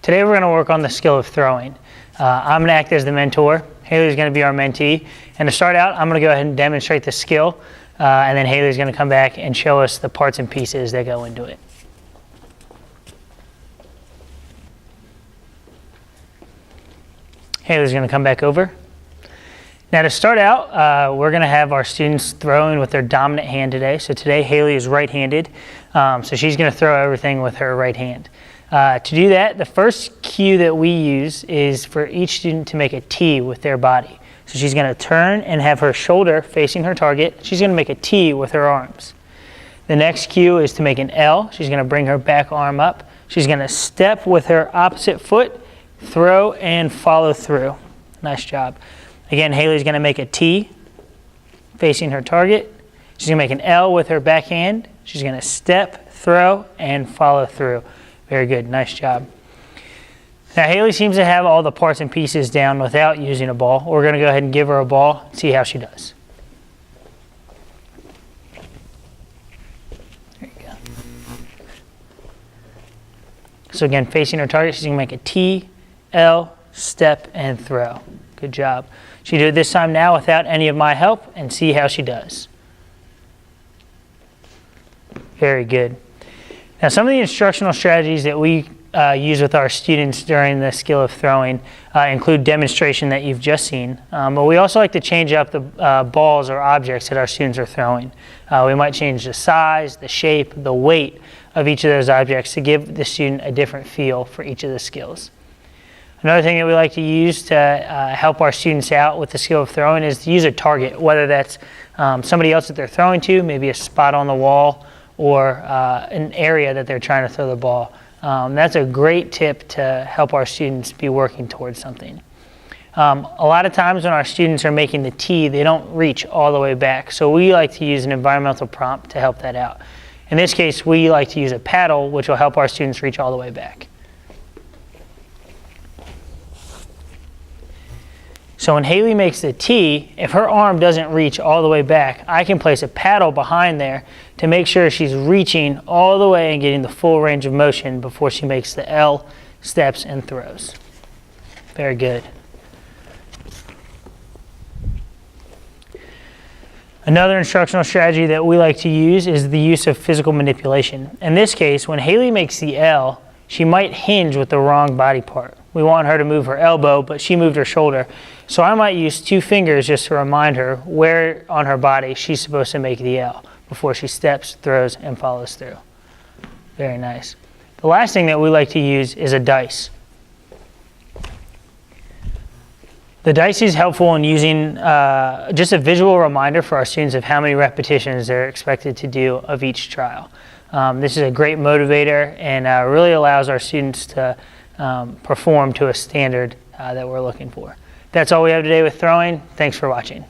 Today we're going to work on the skill of throwing. I'm going to act as the mentor. Haley's going to be our mentee. And to start out, I'm going to go ahead and demonstrate the skill, and then Haley's going to come back and show us the parts and pieces that go into it. Haley's going to come back over. Now to start out, we're going to have our students throwing with their dominant hand today. So today Haley is right-handed, so she's going to throw everything with her right hand. To do that, the first cue that we use is for each student to make a T with their body. So she's going to turn and have her shoulder facing her target. She's going to make a T with her arms. The next cue is to make an L. She's going to bring her back arm up. She's going to step with her opposite foot, throw, and follow through. Nice job. Again, Haley's going to make a T facing her target. She's going to make an L with her back hand. She's going to step, throw, and follow through. Very good. Nice job. Now, Haley seems to have all the parts and pieces down without using a ball. We're going to go ahead and give her a ball and see how she does. There you go. So again, facing her target, she's going to make a T, L, step, and throw. Good job. She did it this time now without any of my help, and see how she does. Very good. Now, some of the instructional strategies that we use with our students during the skill of throwing include demonstration that you've just seen, but we also like to change up the balls or objects that our students are throwing. We might change the size, the shape, the weight of each of those objects to give the student a different feel for each of the skills. Another thing that we like to use to help our students out with the skill of throwing is to use a target, whether that's somebody else that they're throwing to, maybe a spot on the wall, or an area that they're trying to throw the ball. That's a great tip to help our students be working towards something. A lot of times when our students are making the T, they don't reach all the way back. So we like to use an environmental prompt to help that out. In this case, we like to use a paddle, which will help our students reach all the way back. So when Haley makes the T, if her arm doesn't reach all the way back, I can place a paddle behind there to make sure she's reaching all the way and getting the full range of motion before she makes the L, steps, and throws. Very good. Another instructional strategy that we like to use is the use of physical manipulation. In this case, when Haley makes the L, she might hinge with the wrong body part. We want her to move her elbow, but she moved her shoulder. So I might use 2 fingers just to remind her where on her body she's supposed to make the L before she steps, throws, and follows through. Very nice. The last thing that we like to use is a dice. The dice is helpful in using just a visual reminder for our students of how many repetitions they're expected to do of each trial. This is a great motivator and really allows our students to perform to a standard that we're looking for. That's all we have today with throwing. Thanks for watching.